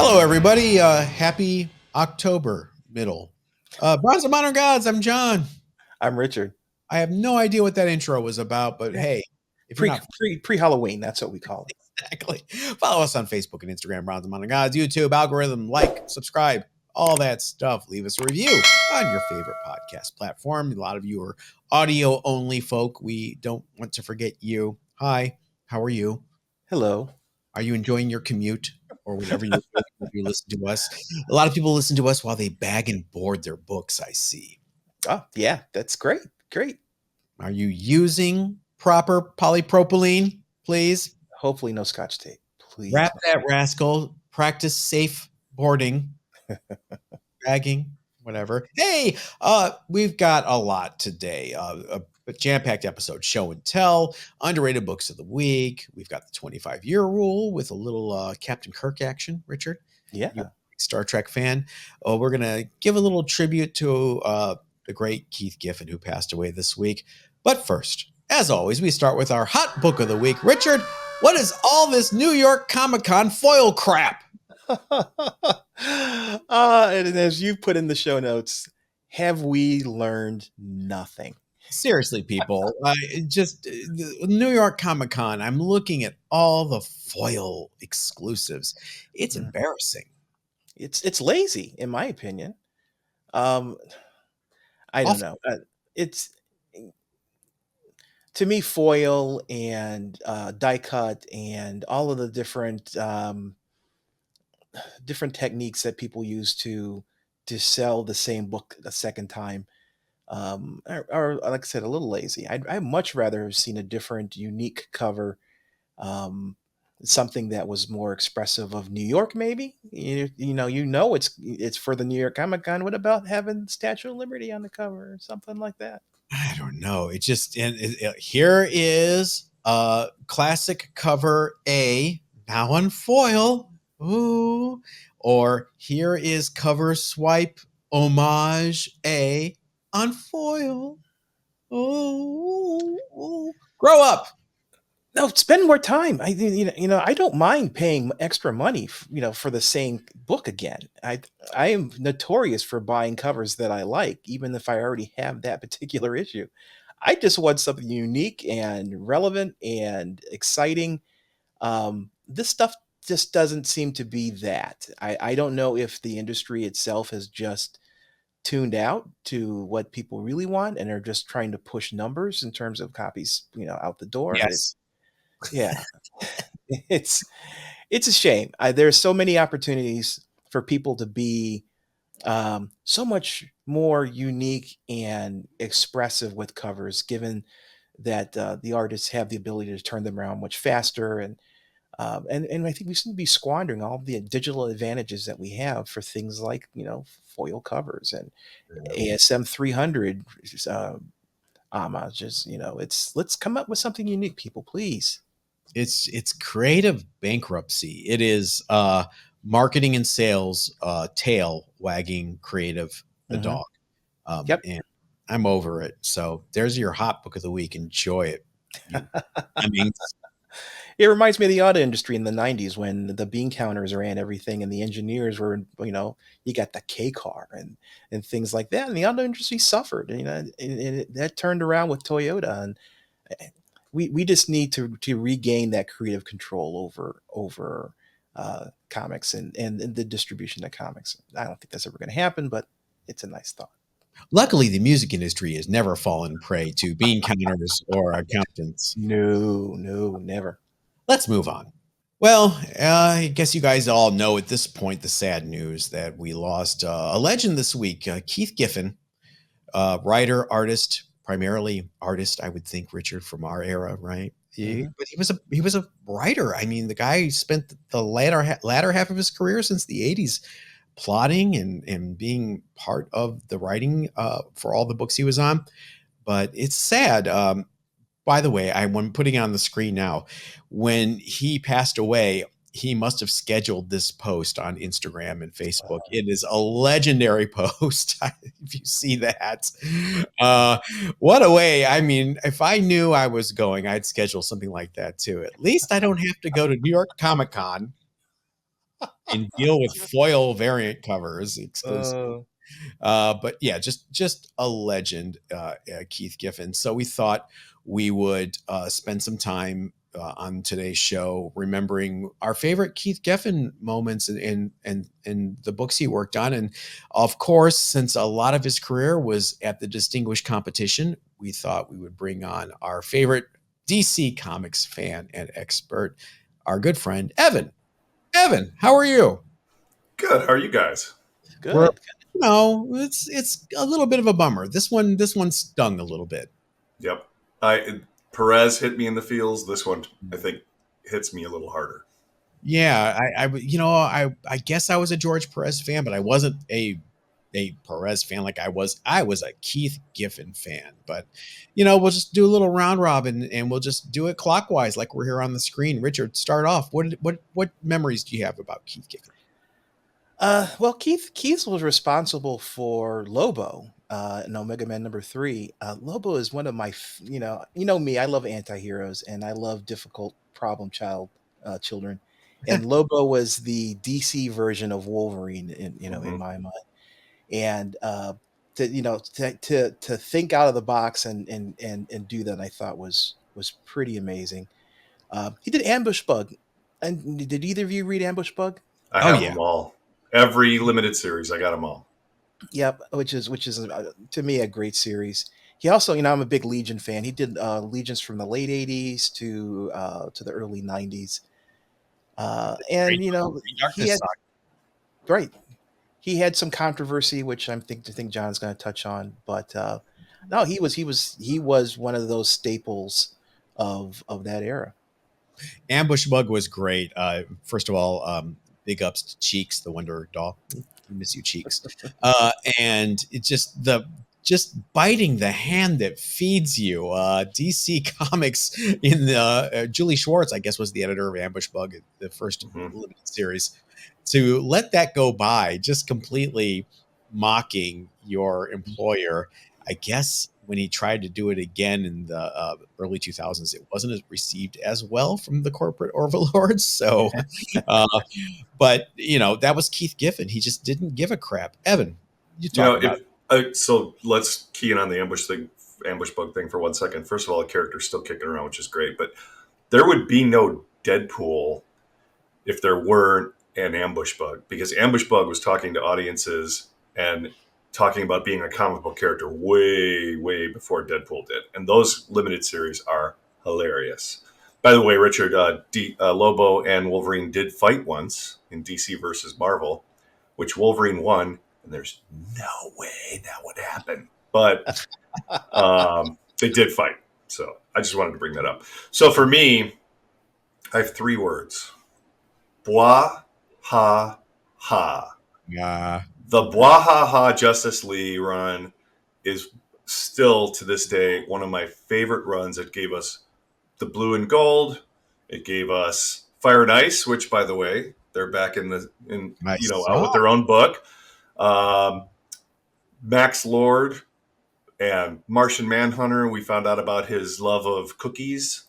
Hello, everybody. Happy October middle. Bronze of Modern Gods, I'm John. I'm Richard. I have no idea what that intro was about, but hey, if you're not Pre-Halloween, that's what we call it. exactly, follow us on Facebook and Instagram, Bronze of Modern Gods, YouTube, algorithm, like, subscribe, all that stuff. Leave us a review on your favorite podcast platform. A lot of you are audio only folk. We don't want to forget you. Hi, how are you? Hello. Are you enjoying your commute or whatever you listen to us? A lot of people listen to us while they bag and board their books, I see. Oh, yeah, that's great. Great. Are you using proper polypropylene, please? Hopefully no Scotch tape. Please. Wrap that rascal. Practice safe boarding, bagging, whatever. Hey, we've got a lot today. A jam-packed episode, show and tell, underrated books of the week. We've got the 25-year rule with a little Captain Kirk action, Richard. Yeah. You're a Star Trek fan. We're going to give a little tribute to the great Keith Giffen, who passed away this week. But first, as always, we start with our hot book of the week. Richard, what is all this New York Comic-Con foil crap? And as you put in the show notes, have we learned nothing? Seriously, people, just New York Comic-Con, I'm looking at all the foil exclusives. It's embarrassing. It's lazy, in my opinion. I don't know. It's to me, foil and die cut and all of the different techniques that people use to sell the same book a second time are, like I said, a little lazy. I'd much rather have seen a different, unique cover, something that was more expressive of New York. Maybe it's for the New York Comic Con. What about having Statue of Liberty on the cover or something like that? I don't know. It just here is classic cover A, now on foil. Ooh, or here is cover swipe homage A on foil. Oh, grow up. No, spend more time. I don't mind paying extra money, for the same book again. I am notorious for buying covers that I like, even if I already have that particular issue. I just want something unique and relevant and exciting. This stuff just doesn't seem to be that. I don't know if the industry itself has just tuned out to what people really want and are just trying to push numbers in terms of copies, out the door. Yes. Yeah, it's a shame. There's so many opportunities for people to be so much more unique and expressive with covers, given that the artists have the ability to turn them around much faster, and I think we seem to be squandering all the digital advantages that we have for things like foil covers and ASM 300 homages. Let's come up with something unique, people, please. It's creative bankruptcy. It is marketing and sales tail wagging creative the dog. Yep. And I'm over it. So there's your hot book of the week. Enjoy it. It reminds me of the auto industry in the 90s when the bean counters ran everything and the engineers were, you got the K car and things like that. And the auto industry suffered, and that turned around with Toyota. And we just need to regain that creative control over comics and the distribution of comics. I don't think that's ever going to happen, but it's a nice thought. Luckily, the music industry has never fallen prey to bean counters or accountants. No, never. Let's move on. Well, I guess you guys all know at this point the sad news that we lost a legend this week, Keith Giffen, writer, artist, primarily artist, I would think, Richard, from our era, right? But he was a writer. I mean, the guy spent the latter half of his career since the 80s plotting and being part of the writing for all the books he was on. But it's sad. By the way, I'm putting it on the screen now. When he passed away, he must have scheduled this post on Instagram and Facebook. It is a legendary post. If you see that, what a way. I mean, if I knew I was going, I'd schedule something like that too. At least I don't have to go to New York Comic Con. and deal with foil variant covers exclusively. Uh, But yeah, just a legend, Keith Giffen. So we thought we would spend some time on today's show remembering our favorite Keith Giffen moments in the books he worked on. And of course, since a lot of his career was at the Distinguished Competition, we thought we would bring on our favorite DC Comics fan and expert, our good friend Evan. Evan, how are you? Good. How are you guys? We're good. it's a little bit of a bummer. This one stung a little bit. Yep. Perez hit me in the feels. This one, I think, hits me a little harder. Yeah, I guess I was a George Perez fan, but I wasn't a Perez fan like I was a Keith Giffen fan. But we'll just do a little round robin and we'll just do it clockwise like we're here on the screen. Richard, start off. What memories do you have about Keith Giffen? Well, Keith was responsible for Lobo in Omega Man #3. Lobo is one of my, me. I love anti-heroes and I love difficult problem children, and Lobo was the DC version of Wolverine in my mind. And to think out of the box and do that, I thought was pretty amazing. He did Ambush Bug, and did either of you read Ambush Bug? I Oh have yeah. them all. Every limited series, I got them all. Yep, which is to me a great series. He also, I'm a big Legion fan. He did Legions from the late '80s to the early '90s, and Great he Darkness had Saga. right. He had some controversy, which I think John's going to touch on, but no, he was one of those staples of that era. Ambush Bug was great. First of all, big ups to Cheeks, the Wonder Doll. I miss you, Cheeks. And it just biting the hand that feeds you. DC Comics in the Julie Schwartz, I guess, was the editor of Ambush Bug, the first limited series. To let that go by, just completely mocking your employer. I guess when he tried to do it again in the early 2000s, it wasn't received as well from the corporate overlords. So, uh, but that was Keith Giffen. He just didn't give a crap. Evan, you talk about So let's key in on the ambush bug thing for 1 second. First of all, the character's still kicking around, which is great. But there would be no Deadpool if there weren't an ambush bug, because ambush bug was talking to audiences and talking about being a comic book character way, way before Deadpool did. And those limited series are hilarious. By the way, Richard, Lobo and Wolverine did fight once in DC versus Marvel, which Wolverine won, and there's no way that would happen. But they did fight. So I just wanted to bring that up. So for me, I have 3 words. Blah, ha, ha. The Blah, ha, ha Justice League run is still, to this day, one of my favorite runs. It gave us the blue and gold. It gave us Fire and Ice, which, by the way, they're back out with their own book. Max Lord and Martian Manhunter. We found out about his love of cookies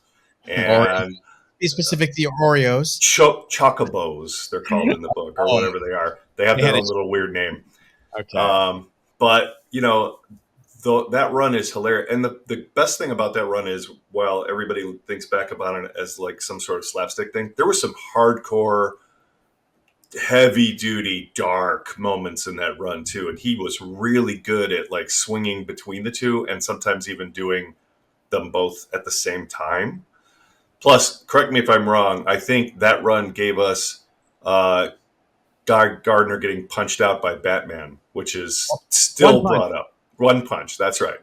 and be specific, the Oreos. Chocobos, they're called in the book, or whatever they are. They have their own little weird name. Okay. But, that run is hilarious. And the best thing about that run is, while everybody thinks back about it as like some sort of slapstick thing, there was some hardcore, heavy-duty, dark moments in that run, too. And he was really good at like swinging between the two and sometimes even doing them both at the same time. Plus, correct me if I'm wrong, I think that run gave us Guy Gardner getting punched out by Batman, which is still brought up. One punch, that's right.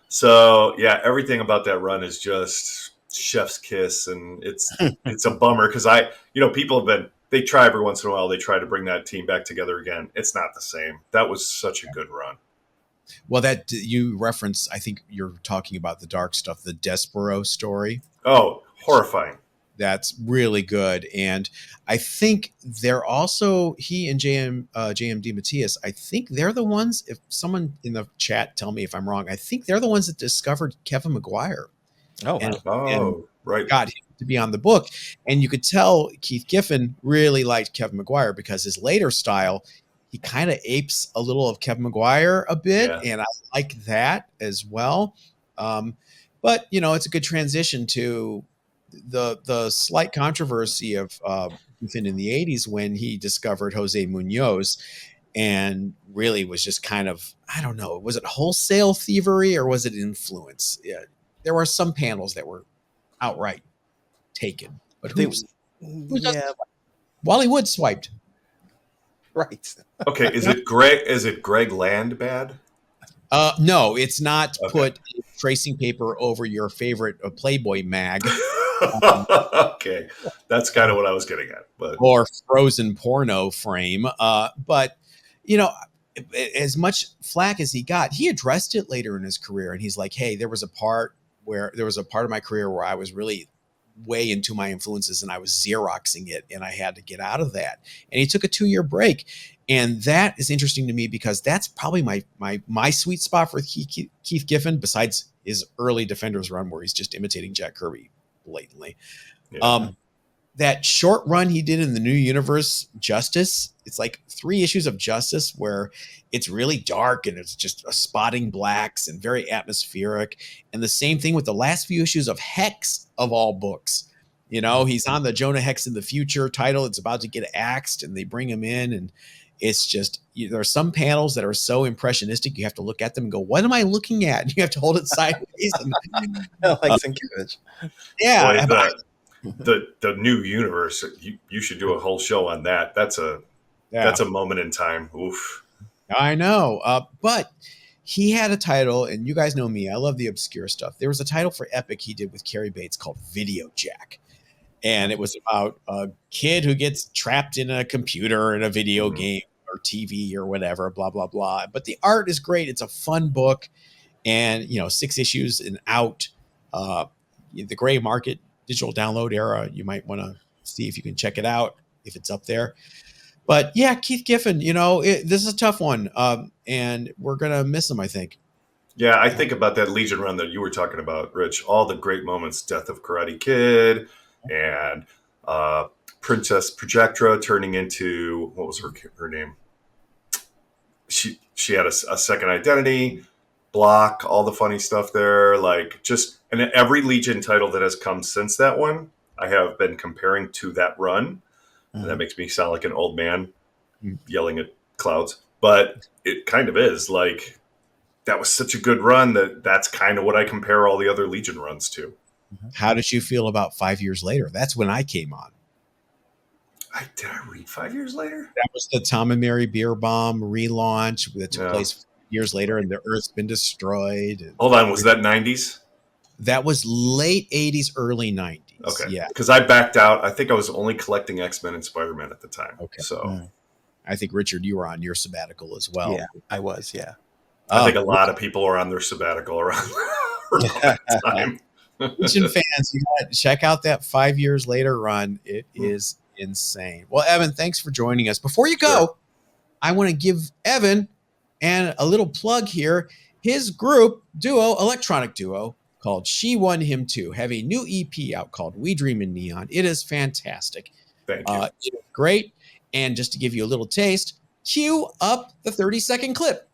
So, yeah, everything about that run is just chef's kiss, and it's a bummer because people they try every once in a while, they try to bring that team back together again. It's not the same. That was such a good run. Well, that you reference, I think you're talking about the dark stuff, the Despero story. Oh, horrifying. That's really good. And I think they're also, he and JMD Matias, I think they're the ones, if someone in the chat tell me if I'm wrong, I think they're the ones that discovered Kevin Maguire. Oh, and wow. and Right. got him to be on the book. And you could tell Keith Giffen really liked Kevin McGuire because his later style, he kind of apes a little of Kevin McGuire a bit, Yeah. and I like that as well. But it's a good transition to the slight controversy of Giffen in the '80s when he discovered Jose Munoz, and really was just kind of, I don't know, was it wholesale thievery or was it influence? Yeah, there were some panels that were outright taken, but who's Yeah, Wally Wood swiped? right. Okay. Is it Greg Land bad? No, it's not. Okay. Put tracing paper over your favorite Playboy mag Okay, that's kind of what I was getting at. But or frozen porno frame. But you know, as much flack as he got, he addressed it later in his career, and he's like, "Hey, there was a part of my career where I was really way into my influences and I was Xeroxing it, and I had to get out of that." And he took a 2-year break, and that is interesting to me because that's probably my sweet spot for Keith Giffen, besides his early Defenders run where he's just imitating Jack Kirby blatantly. yeah. That short run he did in the New Universe Justice, it's like 3 issues of Justice where it's really dark and it's just a spotting blacks and very atmospheric. And the same thing with the last few issues of Hex of all books. He's on the Jonah Hex in the Future title. It's about to get axed and they bring him in, and it's just, there are some panels that are so impressionistic. You have to look at them and go, what am I looking at? You have to hold it sideways. Like Sienkiewicz. Yeah. Boy, the New Universe, you should do a whole show on that. That's a moment in time. Oof. I know. But he had a title, and you guys know me, I love the obscure stuff. There was a title for Epic he did with Carrie Bates called Video Jack. And it was about a kid who gets trapped in a computer in a video game or TV or whatever, blah, blah, blah. But the art is great. It's a fun book. And, 6 issues and out. The gray market digital download era, you might want to see if you can check it out, if it's up there. But yeah, Keith Giffen, this is a tough one. And we're going to miss him, I think. Yeah, I think about that Legion run that you were talking about, Rich. All the great moments, Death of Karate Kid and Princess Projectra turning into, what was her name? She had a second identity, Block, all the funny stuff there. And every Legion title that has come since that one, I have been comparing to that run. And that makes me sound like an old man yelling at clouds. But it kind of is. That was such a good run that's kind of what I compare all the other Legion runs to. How did you feel about 5 years later? That's when I came on. Did I read 5 years later? That was the Tom and Mary Beer Bomb relaunch that took place years later, and the Earth's been destroyed. Hold on, was that 90s? That was late 80s, early 90s. Okay. Yeah. Because I backed out. I think I was only collecting X-Men and Spider-Man at the time. Okay. So I think, Richard, you were on your sabbatical as well. Yeah, I was, yeah. I think a lot of people are on their sabbatical around that time. Legion fans, you got to check out that 5 years later run. It is insane. Well, Evan, thanks for joining us. Before you go, I want to give Evan and a little plug here. His electronic duo called She Won Him Too, have a new EP out called We Dream in Neon. It is fantastic. Thank you. It is great. And just to give you a little taste, cue up the 30-second clip.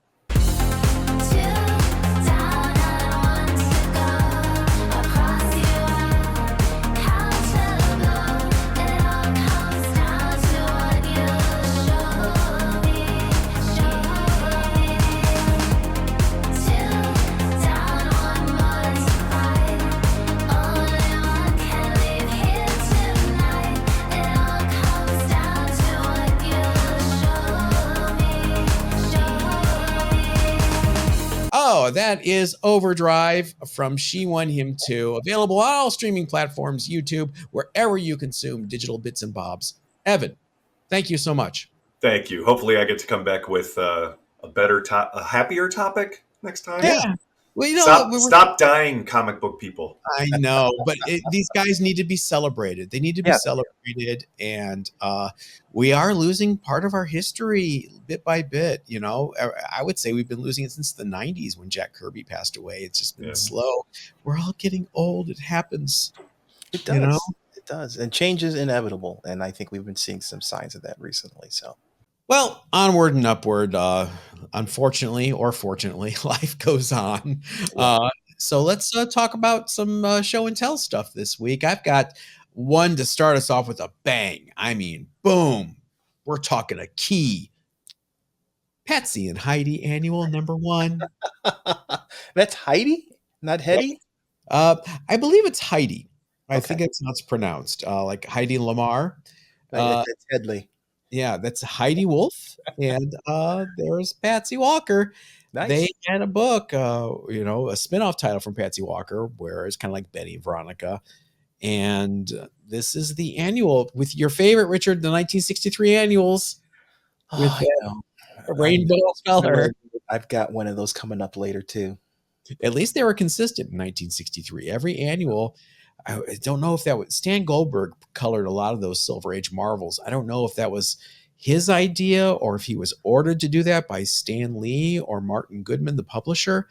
Oh, that is Overdrive from She Won Him Too. Available on all streaming platforms, YouTube, wherever you consume digital bits and bobs. Evan, thank you so much. Thank you. Hopefully I get to come back with a happier topic next time. Yeah. Well, Stop dying, comic book people. I know, but these guys need to be celebrated. They need to be Yeah. celebrated, and we are losing part of our history bit by bit. I would say we've been losing it since the '90s when Jack Kirby passed away. It's just been slow. We're all getting old. It happens. It does. It does, and change is inevitable, and I think we've been seeing some signs of that recently. So. Well, onward and upward. Unfortunately or fortunately, life goes on. So let's talk about some show and tell stuff this week. I've got one to start us off with a bang. I mean, boom. We're talking a key. Patsy and Heidi annual #1. That's Heidi, not Hetty? I believe it's Heidi. I Okay. think that's how it's pronounced. Like Heidi Lamar. That's Headley. Yeah, that's Heidi Wolf, and there's Patsy Walker. Nice. They had a book, a spinoff title from Patsy Walker, where it's kind of like Betty and Veronica. And this is the annual with your favorite, Richard, the 1963 annuals with a rainbow color. I've got one of those coming up later too. At least they were consistent in 1963. Every annual. I don't know if that was Stan Goldberg colored a lot of those Silver Age Marvels. I don't know if that was his idea or if he was ordered to do that by Stan Lee or Martin Goodman, the publisher.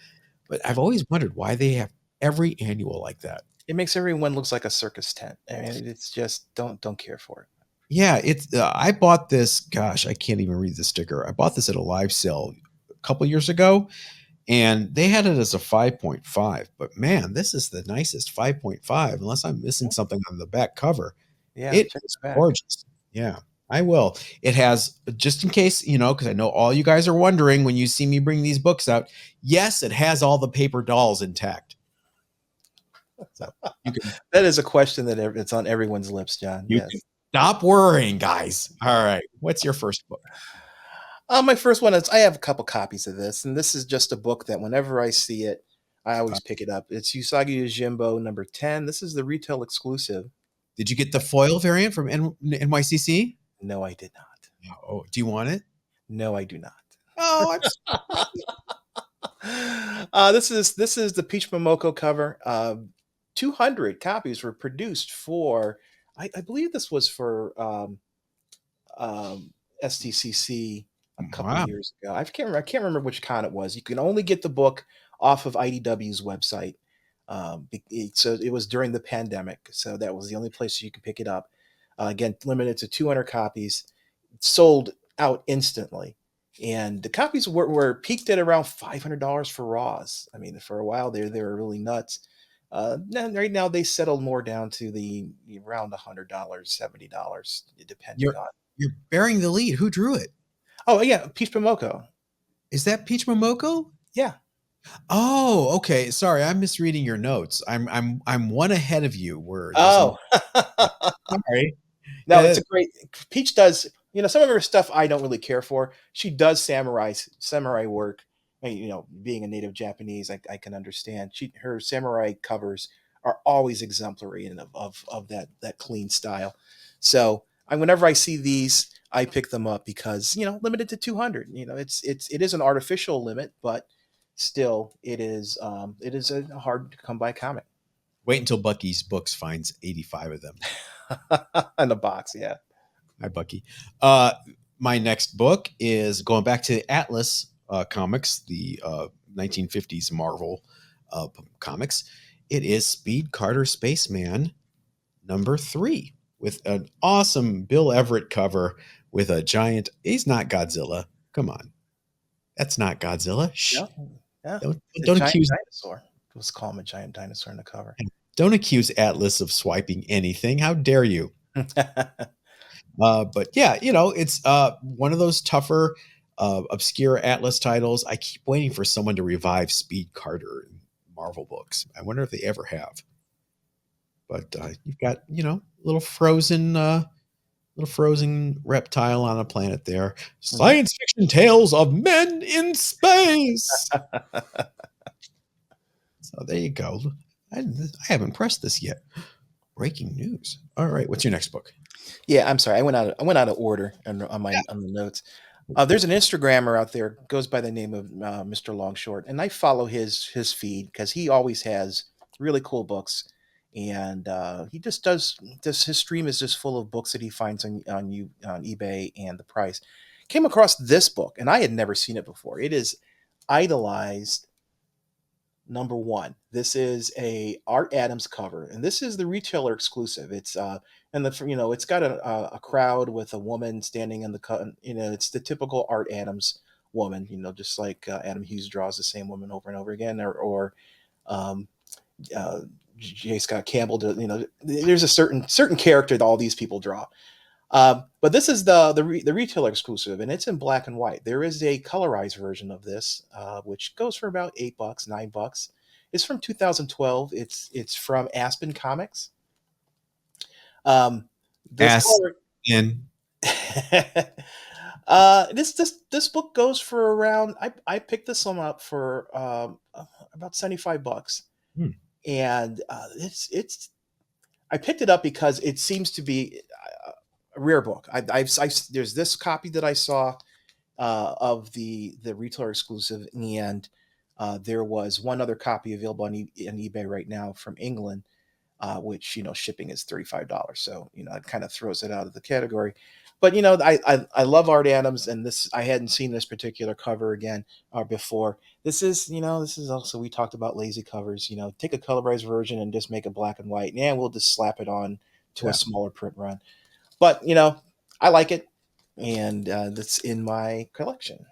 But I've always wondered why they have every annual like that. It makes everyone looks like a circus tent. I mean, it's just don't care for it. Yeah, it's. I bought this. Gosh, I can't even read the sticker. I bought this at a live sale a couple years ago. And they had it as a 5.5, but man, this is the nicest 5.5, unless I'm missing something on the back cover. Yeah, it's gorgeous. Yeah, I will. It has, just in case, because I know all you guys are wondering when you see me bring these books out. Yes, it has all the paper dolls intact. So that is a question that it's on everyone's lips, John. Yes. Stop worrying, guys. All right. What's your first book? My first one is I have a couple copies of this, and this is just a book that whenever I see it, I always pick it up. It's Usagi Yojimbo #10. This is the retail exclusive. Did you get the foil variant from NYCC? No, I did not. Oh, do you want it? No, I do not. Oh, I'm this is the Peach Momoko cover. 200 copies were produced for. I believe this was for STCC. A couple of years ago. I can't remember which con it was. You can only get the book off of IDW's website. So it was during the pandemic. So that was the only place you could pick it up. Again, limited to 200 copies, sold out instantly. And the copies were peaked at around $500 for Raws. I mean, for a while they were really nuts. Right now they settled more down to the around $100, $70, depending on. You're bearing the lead. Who drew it? Oh yeah, Peach Momoko. Is that Peach Momoko? Yeah. Oh, okay. Sorry, I'm misreading your notes. I'm one ahead of you. Oh, sorry. No, it's a great. Peach does. Some of her stuff I don't really care for. She does samurai work. Being a native Japanese, I can understand. Her samurai covers are always exemplary and of that clean style. So whenever I see these, I pick them up because limited to 200. It is an artificial limit, but still it is a hard to come by comic. Wait until Bucky's Books finds 85 of them in the box. Yeah. Hi, Bucky. My next book is going back to Atlas Comics, the 1950s Marvel comics. It is Speed Carter Spaceman #3 with an awesome Bill Everett cover with a giant. He's not Godzilla. Come on. That's not Godzilla. Shh. Yeah. Don't accuse dinosaur. Let's call him a giant dinosaur in the cover. Don't accuse Atlas of swiping anything. How dare you? But yeah, it's one of those tougher, obscure Atlas titles. I keep waiting for someone to revive Speed Carter in Marvel books. I wonder if they ever have. But you've got, little frozen reptile on a planet there. Science fiction tales of men in space. So there you go. I haven't pressed this yet. Breaking news. All right, what's your next book? Yeah, I'm sorry. I went out of order on the notes. There's an Instagrammer out there goes by the name of Mr. Longshort, and I follow his feed because he always has really cool books, and he just does this. His stream is just full of books that he finds on eBay and the price. Came across this book, and I had never seen it before. It is Idolized #1. This is a Art Adams cover, and this is the retailer exclusive. It's and it's got a crowd with a woman standing in it's the typical Art Adams woman, just like Adam Hughes draws the same woman over and over again, or um, uh, J. Scott Campbell. There's a certain character that all these people draw. But this is the retailer exclusive, and it's in black and white. There is a colorized version of this, which goes for about $8, $9. It's from 2012. It's from Aspen Comics. This Ass color, in. this book goes for around. I picked this one up for about $75, Hmm. and it's. I picked it up because it seems to be a rare book. There's this copy that I saw of the retailer exclusive, and there was one other copy available on eBay right now from England, which shipping is $35. So it kind of throws it out of the category. But I love Art Adams, and this I hadn't seen this particular cover again before. This is also, we talked about lazy covers. Take a colorized version and just make it black and white, and we'll just slap it on to Yeah. a smaller print run. But I like it, and that's in my collection.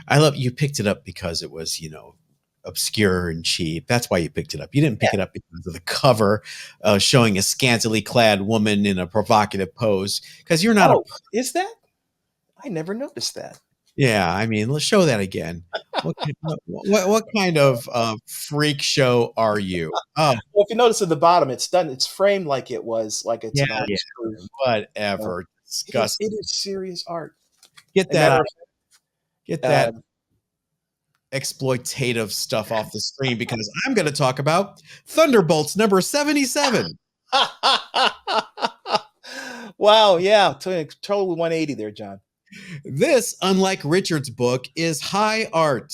I love you picked it up because it was, obscure and cheap. That's why you picked it up. You didn't pick it up because of the cover showing a scantily clad woman in a provocative pose. Because you're not Oh, is that? I never noticed that. Yeah, I mean, let's show that again. What kind of freak show are you? Oh, Well, if you notice at the bottom, it's framed like it's yeah, an art yeah, proof. whatever. Disgusting. It is serious art. Get And that matter out. Get of that exploitative stuff off the screen because I'm going to talk about Thunderbolts number 77. wow, yeah, total 180 there, John. This, unlike Richard's book, is high art.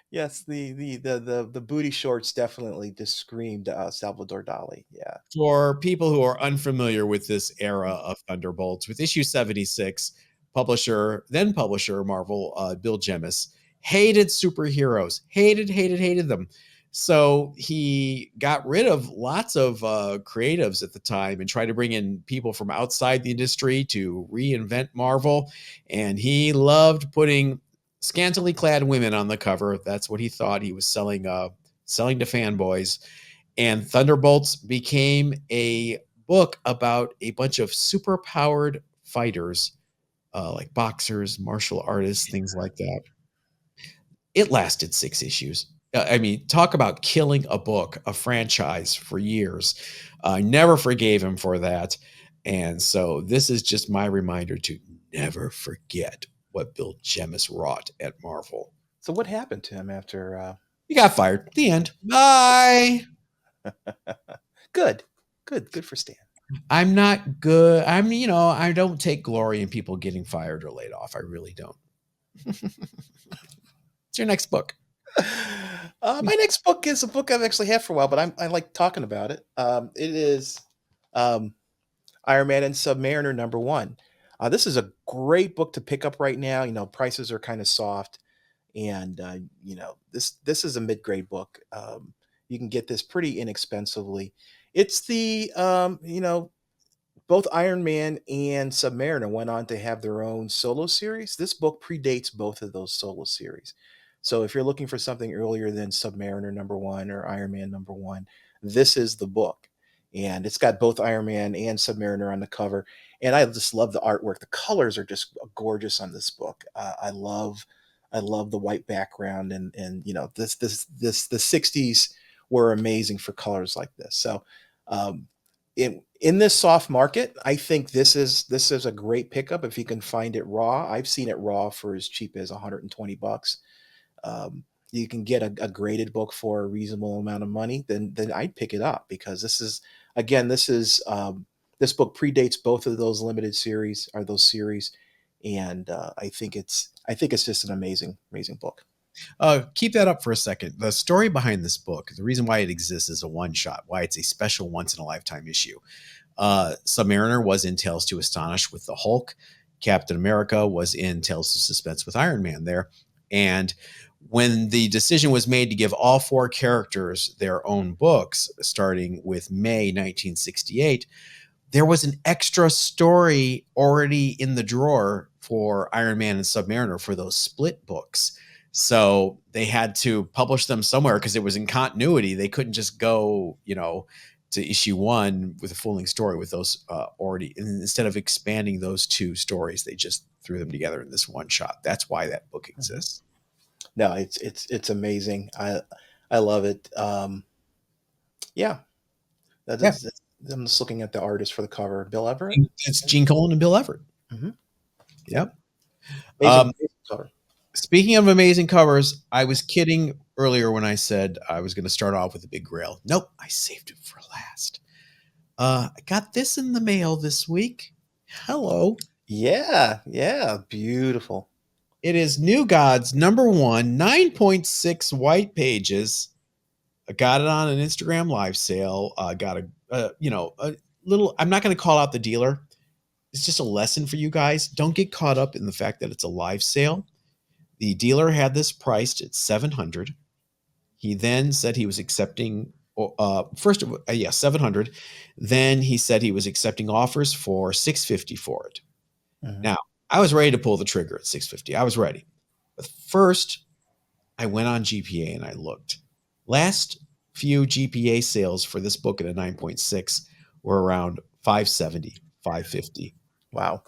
Yes, the booty shorts definitely just screamed Salvador Dali. Yeah. For people who are unfamiliar with this era of Thunderbolts, with issue 76, then publisher Marvel, Bill Jemas, hated superheroes, hated them. So he got rid of lots of creatives at the time and tried to bring in people from outside the industry to reinvent Marvel. And he loved putting scantily clad women on the cover. That's what he thought he was selling to fanboys. And Thunderbolts became a book about a bunch of super powered fighters, like boxers, martial artists, things like that. It lasted 6 issues. I mean, talk about killing a book, a franchise for years. I never forgave him for that. And so this is just my reminder to never forget what Bill Jemas wrought at Marvel. So what happened to him after? He got fired. The end. Bye. Good for Stan. I'm not good. I don't take glory in people getting fired or laid off. I really don't. What's your next book? My next book is a book I've actually had for a while, but I like talking about it. It is Iron Man and Submariner #1. This is a great book to pick up right now. Prices are kind of soft, and this is a mid-grade book. You can get this pretty inexpensively. It's the both Iron Man and Submariner went on to have their own solo series. This book predates both of those solo series. So if you're looking for something earlier than Submariner #1 or Iron Man #1, this is the book. And it's got both Iron Man and Submariner on the cover. And I just love the artwork. The colors are just gorgeous on this book. I love the white background, and the 60s were amazing for colors like this. So in this soft market, I think this is a great pickup if you can find it raw. I've seen it raw for as cheap as $120. You can get a graded book for a reasonable amount of money, then I'd pick it up, because this book predates both of those those series. and I think it's just an amazing book. Keep that up for a second. The story behind this book, the reason why it exists as a one-shot, why it's a special once-in-a-lifetime issue. Submariner was in Tales to Astonish with the Hulk. Captain America was in Tales to Suspense with Iron Man there. And when the decision was made to give all 4 characters their own books, starting with May 1968, there was an extra story already in the drawer for Iron Man and Submariner for those split books. So they had to publish them somewhere because it was in continuity. They couldn't just go, to issue 1 with a full-length story with those already. And instead of expanding those 2 stories, they just threw them together in this one shot. That's why that book exists. No, it's amazing. I love it. Yeah. I'm just looking at the artist for the cover, Bill Everett. It's Gene Colan and Bill Everett. Mm-hmm. Yep. Amazing cover. Speaking of amazing covers, I was kidding earlier when I said I was going to start off with a big grail. Nope, I saved it for last. I got this in the mail this week. Hello. Yeah, beautiful. It is New Gods #1, 9.6 white pages. I got it on an Instagram live sale. Got a little. I'm not going to call out the dealer. It's just a lesson for you guys. Don't get caught up in the fact that it's a live sale. The dealer had this priced at $700. He then said he was accepting $700. Then he said he was accepting offers for $650 for it. Mm-hmm. Now, I was ready to pull the trigger at $650. I was ready. But first, I went on GPA and I looked. Last few GPA sales for this book at a 9.6 were around $570, $550. Wow.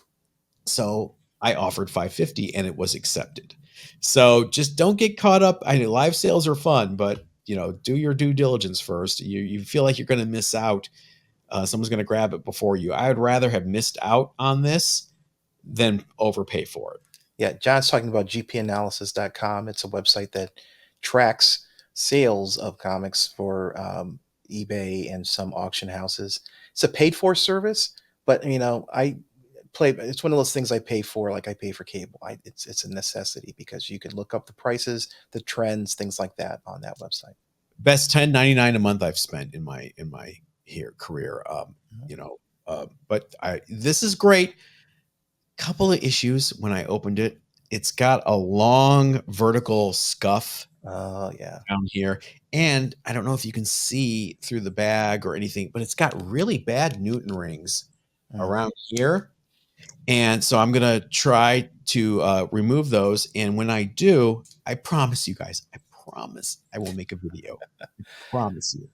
So I offered $550 and it was accepted. So just don't get caught up. I know live sales are fun, but do your due diligence first. You feel like you're going to miss out. Someone's going to grab it before you. I would rather have missed out on this than overpay for it. Yeah, John's talking about gpanalysis.com. It's a website that tracks sales of comics for eBay and some auction houses. It's a paid for service, but it's one of those things I pay for, like I pay for cable. It's a necessity because you can look up the prices, the trends, things like that on that website. Best $10.99 a month I've spent in my career. But this is great. Couple of issues when I opened it. It's got a long vertical scuff. Oh yeah, down here, and I don't know if you can see through the bag or anything, but it's got really bad Newton rings around here. And so I'm going to try to remove those. And when I do, I promise you guys, I will make a video. I promise you.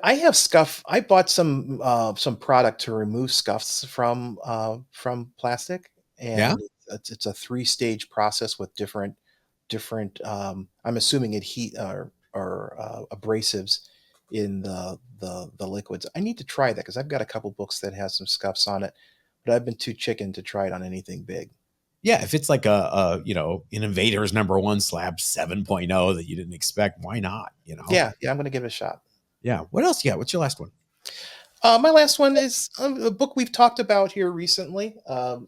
I have scuff. I bought some product to remove scuffs from plastic, and it's a 3-stage process with different. I'm assuming heat or abrasives in the liquids. I need to try that because I've got a couple books that has some scuffs on it, but I've been too chicken to try it on anything big. Yeah, if it's like an Invaders #1 slab 7.0 that you didn't expect, why not? Yeah, I'm going to give it a shot. Yeah. What else you got? What's your last one? My last one is a book we've talked about here recently, and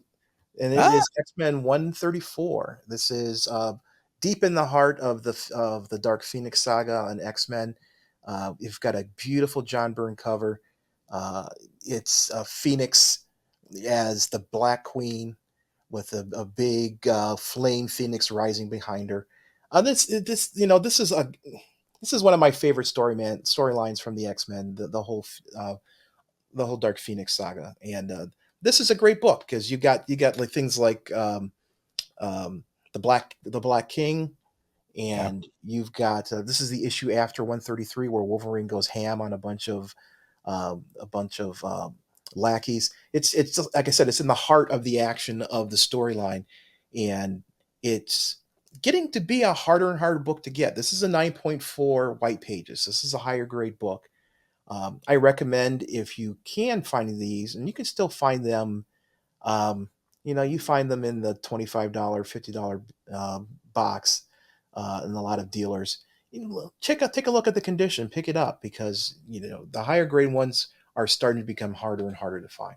it is X-Men 134. This is deep in the heart of the Dark Phoenix saga on X-Men. You've got a beautiful John Byrne cover. It's Phoenix as the Black Queen with a big flame phoenix rising behind her. This is one of my favorite storylines from the X-Men, the whole Dark Phoenix saga, and this is a great book because you got like things like the Black King, and you've got this is the issue after 133 where Wolverine goes ham on a bunch of lackeys. It's like I said, it's in the heart of the action of the storyline, and it's getting to be a harder and harder book to get. This is a 9.4 white pages. This is a higher grade book. I recommend if you can find these, and you can still find them. You find them in the $25, $50 box in a lot of dealers. Take a look at the condition, pick it up because the higher grade ones are starting to become harder and harder to find.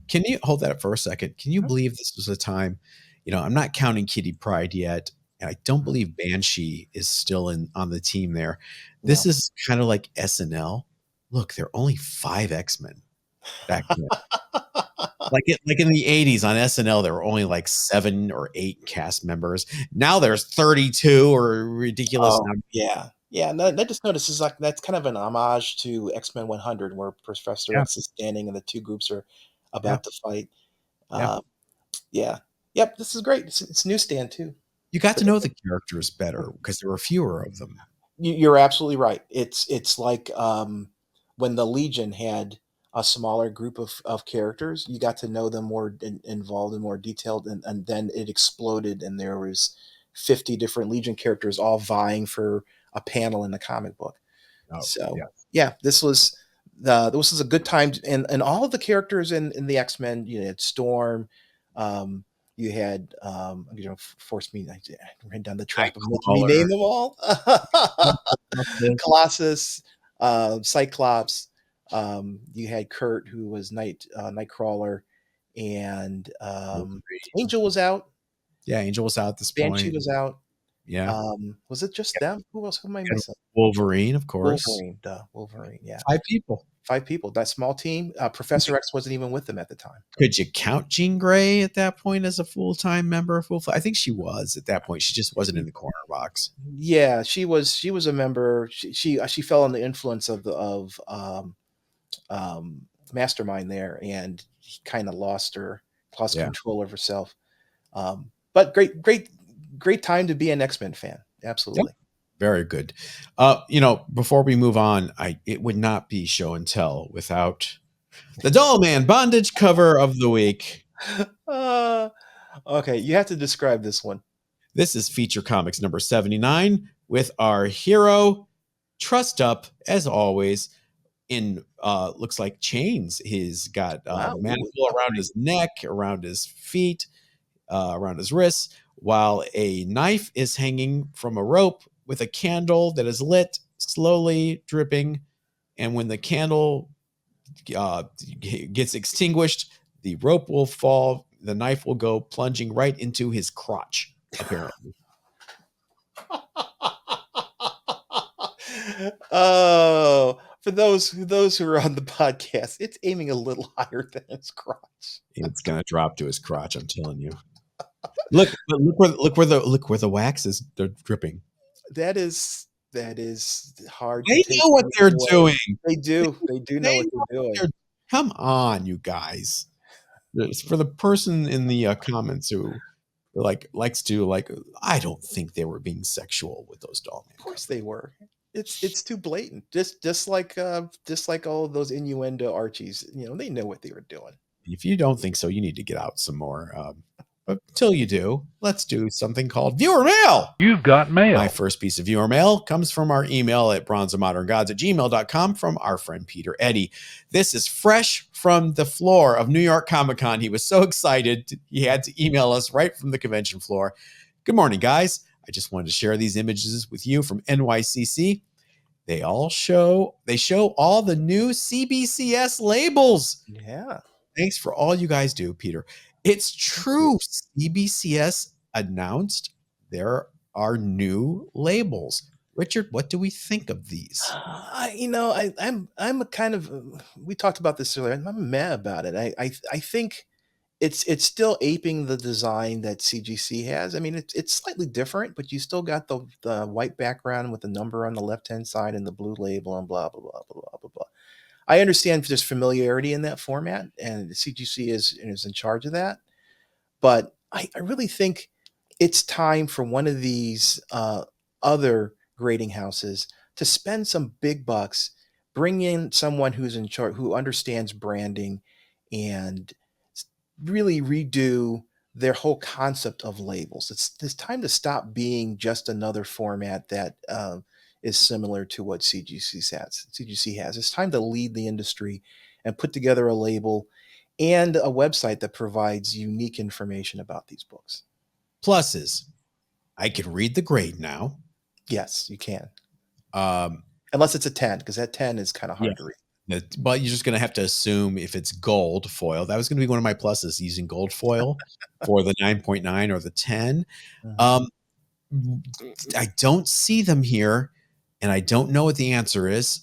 Can you hold that up for a second? Can you believe this was a time I'm not counting Kitty Pryde yet. And I don't believe Banshee is still on the team there. This No. is kind of like SNL. Look, there are only 5 X-Men back then. Like in the 80s on SNL, there were only like 7 or 8 cast members. Now there's 32 or a ridiculous Oh, number. yeah. Yeah, and I just noticed is like that's kind of an homage to X-Men 100 where Professor Yeah, X is standing and the 2 groups are yeah, about to fight. yeah. Uh, yeah. Yep, this is great. It's newsstand too. You got But to know the characters better because there were fewer of them. you're absolutely right. It's like, when the Legion had a smaller group of characters, you got to know them more involved and more detailed, and then it exploded, and there was 50 different Legion characters all vying for a panel in the comic book. Oh, So yeah. yeah, this was a good time, and all of the characters in the X-Men. You had Storm, um, you had force me. I ran down the trap of making me Nightcrawler. name them all. Colossus, Cyclops. You had Kurt, who was Nightcrawler, and Wolverine. Angel was out. Yeah, Angel was out at this Banshee point. was out. Yeah. Was it just them? Who else? Who am I And missing? Wolverine, of course. Wolverine. Duh, Wolverine. Yeah. 5 people. 5 people, that small team. Professor X wasn't even with them at the time. Could you count Jean Grey at that point as a full-time member? I think she was at that point. She just wasn't in the corner box. Yeah, she was a member. She fell on the influence of Mastermind there, and kind of lost Yeah. control of herself. But great time to be an X-Men fan. Absolutely. Very good. Before we move on, it would not be show and tell without the Doll Man bondage cover of the week. Okay, you have to describe this one. This is Feature Comics number 79 with our hero trussed up as always in looks like chains. He's got Wow. mantle around his neck, around his feet, around his wrists, while a knife is hanging from a rope with a candle that is lit, slowly dripping. And when the candle gets extinguished, the rope will fall, the knife will go plunging right into his crotch, apparently. Oh, for those who are on the podcast, it's aiming a little higher than his crotch. It's gonna drop to his crotch, I'm telling you. Look where the wax is dripping. That is hard They to take know what they're away. doing. They do know what they're doing. Come on, you guys. It's for the person in the comments who likes to I don't think they were being sexual with those doll men. Of course they were. It's too blatant. Just like all of those innuendo Archies. They know what they were doing. If you don't think so, you need to get out some more. But until you do, let's do something called Viewer Mail. You've got mail. My first piece of viewer mail comes from our email at bronzeofmoderngods@gmail.com from our friend Peter Eddy. This is fresh from the floor of New York Comic Con. He was so excited, he had to email us right from the convention floor. Good morning, guys. I just wanted to share these images with you from NYCC. They show all the new CBCS labels. Yeah. Thanks for all you guys do, Peter. It's true. CBCS announced there are new labels. Richard, what do we think of these? I'm a kind of. We talked about this earlier. I'm mad about it. I think it's still aping the design that CGC has. I mean, it's slightly different, but you still got the white background with the number on the left hand side and the blue label and blah blah blah blah blah blah. I understand there's familiarity in that format, and CGC is in charge of that. But I really think it's time for one of these other grading houses to spend some big bucks, bring in someone who's in charge, who understands branding, and really redo their whole concept of labels. It's time to stop being just another format that is similar to what CGC has. It's time to lead the industry and put together a label and a website that provides unique information about these books. Pluses. I can read the grade now. Yes, you can. Unless it's a 10, because that 10 is kind of hard to read. But you're just going to have to assume if it's gold foil. That was going to be one of my pluses, using gold foil for the 9.9 or the 10. Mhm. Um, I don't see them here, and I don't know what the answer is.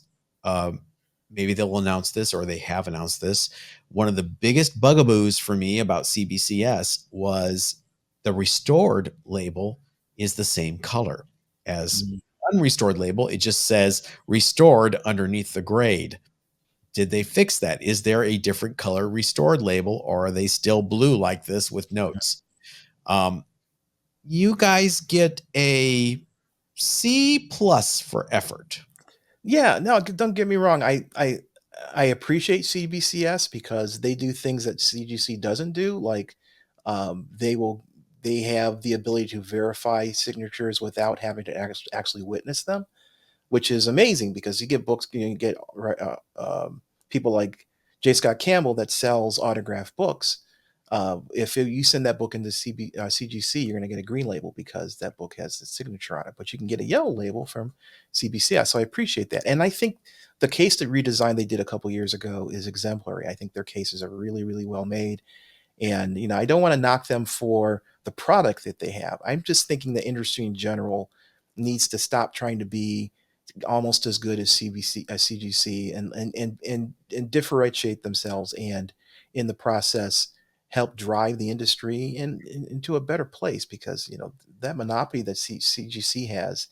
Maybe they'll announce this, or they have announced this. One of the biggest bugaboos for me about CBCS was the restored label is the same color as Mm. unrestored label. It just says restored underneath the grade. Did they fix that? Is there a different color restored label, or are they still blue like this with notes? You guys get a C plus for effort. Yeah, no, don't get me wrong. I appreciate CBCS because they do things that CGC doesn't do. Like, they have the ability to verify signatures without having to actually witness them, which is amazing because you get books, you get people like J. Scott Campbell that sells autographed books. If you send that book into CGC, you're going to get a green label because that book has the signature on it, but you can get a yellow label from CBCS. So I appreciate that. And I think the case to redesign they did a couple years ago is exemplary. I think their cases are really, really well made. And, I don't want to knock them for the product that they have. I'm just thinking the industry in general needs to stop trying to be almost as good as CGC, and differentiate themselves, and in the process help drive the industry into a better place, because that monopoly that CGC has,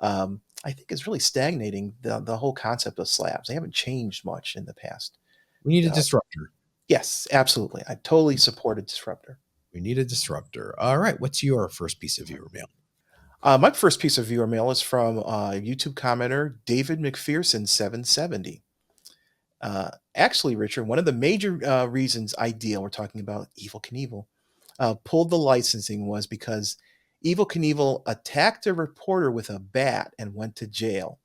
I think is really stagnating the whole concept of slabs. They haven't changed much in the past. We need a Uh, disruptor. yes, absolutely. I totally support a disruptor. We need a disruptor. All right. What's your first piece of viewer mail? My first piece of viewer mail is from YouTube commenter David McPherson 770. Actually, Richard, one of the major reasons we're talking about Evel Knievel, pulled the licensing was because Evel Knievel attacked a reporter with a bat and went to jail.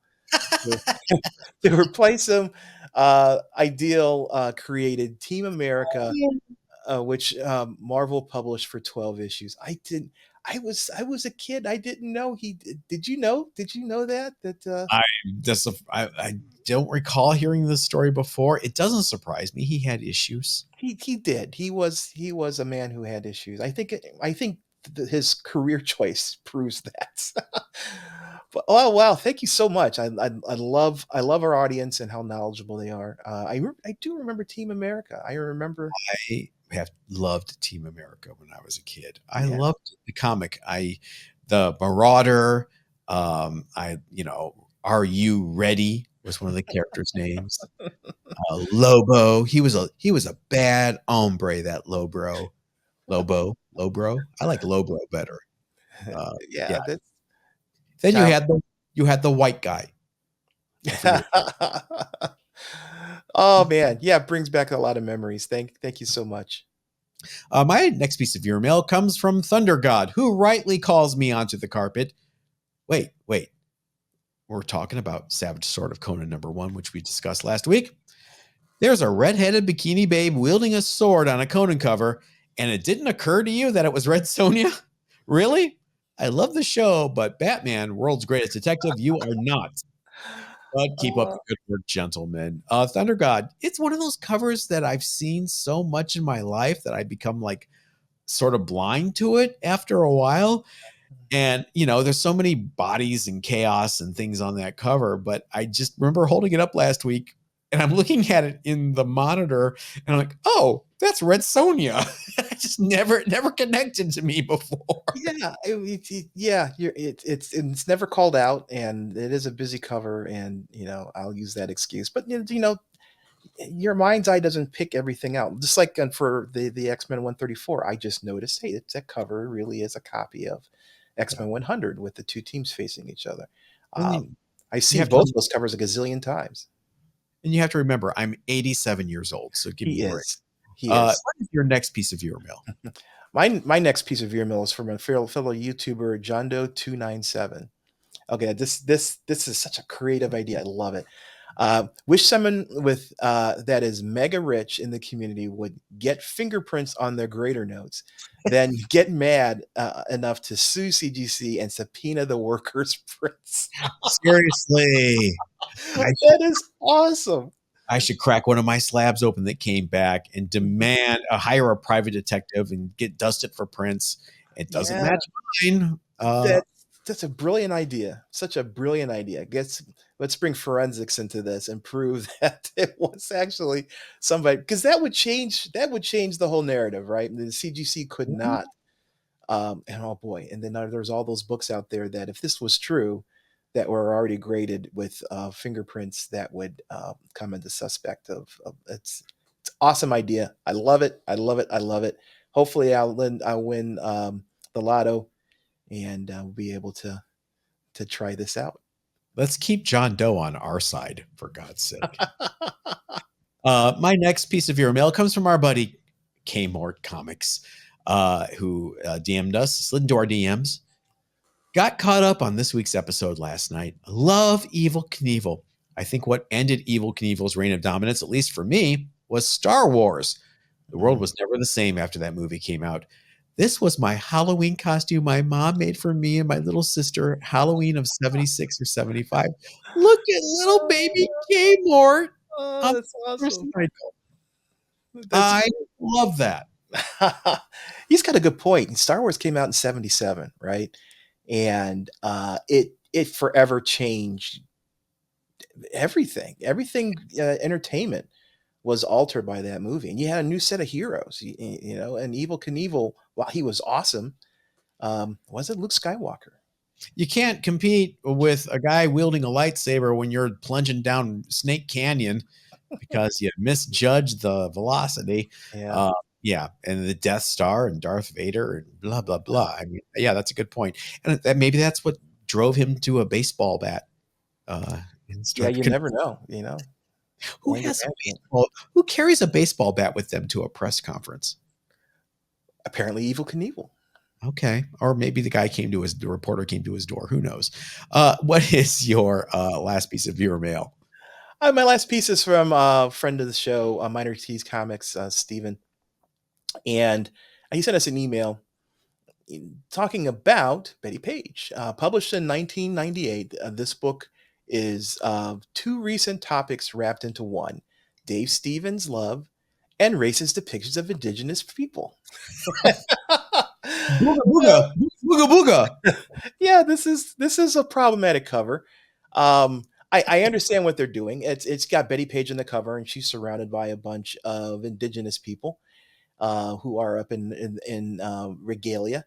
To replace him, Ideal created Team America, which Marvel published for 12 issues. I didn't. I was a kid. I didn't know he did. Did you know? Did you know that? I I don't recall hearing this story before. It doesn't surprise me. He had issues. He did. He was a man who had issues. I think his career choice proves that. But oh wow, thank you so much. I love our audience and how knowledgeable they are. I do remember Team America. I remember. I have loved Team America when I was a kid. I Yeah. loved the comic. The Marauder. Are You Ready was one of the characters' names. Lobo. He was a bad hombre. That Lobo. I like Lobro better. Yeah, Yeah. that's Then you Tom. had the white guy. I forget. Oh man, yeah, it brings back a lot of memories. Thank you so much. My next piece of viewer mail comes from Thunder God, who rightly calls me onto the carpet. Wait. We're talking about Savage Sword of Conan #1, which we discussed last week. There's a red-headed bikini babe wielding a sword on a Conan cover, and it didn't occur to you that it was Red Sonja? Really? I love the show, but Batman, world's greatest detective, you are not. But keep up Uh, the good work, gentlemen. Thunder God, it's one of those covers that I've seen so much in my life that I become like sort of blind to it after a while. And, there's so many bodies and chaos and things on that cover, but I just remember holding it up last week and I'm looking at it in the monitor and I'm like, oh, that's Red Sonja. I just never connected to me before. yeah, yeah, it's never called out, and it is a busy cover, and I'll use that excuse. But your mind's eye doesn't pick everything out. Just like for the X-Men 134, I just noticed, hey, that cover really is a copy of Yeah. X-Men 100 with the two teams facing each other. And I've you seen have to, both those covers a gazillion times. and you have to remember, I'm 87 years old, so give me He a break. is. He is. What is your next piece of viewer mail? My next piece of viewer mail is from a fellow YouTuber, Jondo297. Okay, this is such a creative idea. I love it. Wish someone with that is mega rich in the community would get fingerprints on their grader notes, then get mad enough to sue CGC and subpoena the workers' prints. Seriously. I That is awesome. I should crack one of my slabs open that came back and demand hire a private detective and dust it for prints. It doesn't Yeah, match mine. that's a brilliant idea. Such a brilliant idea. Let's bring forensics into this and prove that it was actually somebody, because that would change the whole narrative, right? The CGC could not. And oh boy, and then there's all those books out there that if this was true, that were already graded with fingerprints that would come into suspect of it's awesome idea. I love it. I love it. I love it. Hopefully I'll win the lotto and we'll be able to try this out. Let's keep John Doe on our side, for God's sake. My next piece of viewer mail comes from our buddy Kmart Comics, who DM'd us, slid into our DMs. Got caught up on this week's episode last night. Love Evel Knievel. I think what ended Evel Knievel's reign of dominance, at least for me, was Star Wars. The world was never the same after that movie came out. This was my Halloween costume my mom made for me and my little sister, Halloween of 76 or 75. Look at little baby Kmart. Oh, that's awesome. I love that. He's got a good point. Star Wars came out in 77, right? And it forever changed everything. Entertainment was altered by that movie, and you had a new set of heroes. You know, and Evel Knievel, while he was awesome, wasn't Luke Skywalker. You can't compete with a guy wielding a lightsaber when you're plunging down Snake Canyon because you misjudged the velocity. Yeah. And the Death Star and Darth Vader and blah, blah, blah. I mean, yeah, that's a good point. And maybe that's what drove him to a baseball bat. Yeah, you never know, you know. Who carries a baseball bat with them to a press conference? Apparently Evel Knievel. Okay. Or maybe the reporter came to his door. Who knows? What is your last piece of viewer mail? My last piece is from a friend of the show, Minor T's Comics, Steven. And he sent us an email talking about Betty Page. Published in 1998, this book is two recent topics wrapped into one: Dave Stevens' love and racist depictions of indigenous people. Booga booga, booga booga. Yeah, this is a problematic cover. I understand what they're doing. It's got Betty Page in the cover, and she's surrounded by a bunch of indigenous people who are up in regalia,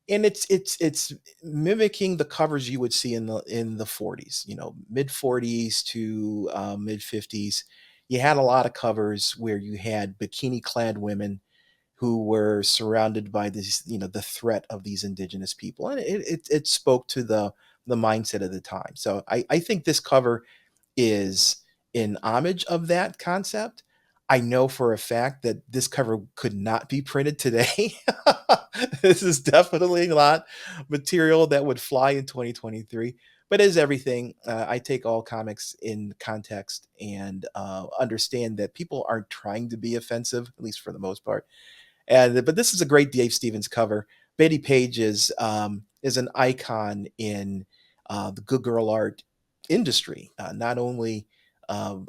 and it's mimicking the covers you would see in the 40s, you know, mid 40s to mid 50s. You had a lot of covers where you had bikini clad women who were surrounded by this, you know, the threat of these indigenous people, and it spoke to the mindset of the time. So I think this cover is in homage of that concept. I know for a fact that this cover could not be printed today. This is definitely not material that would fly in 2023. But as everything, I take all comics in context and understand that people aren't trying to be offensive, at least for the most part. But this is a great Dave Stevens cover. Betty Page is an icon in the good girl art industry, not only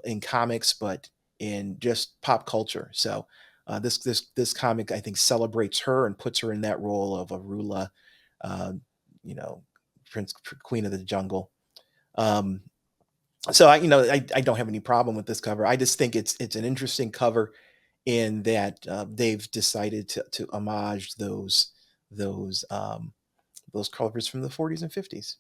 in comics but in just pop culture. So this comic, I think, celebrates her and puts her in that role of Arula, you know, Queen of the Jungle. So I don't have any problem with this cover. I just think it's an interesting cover in that they've decided to homage those covers from the 40s and 50s.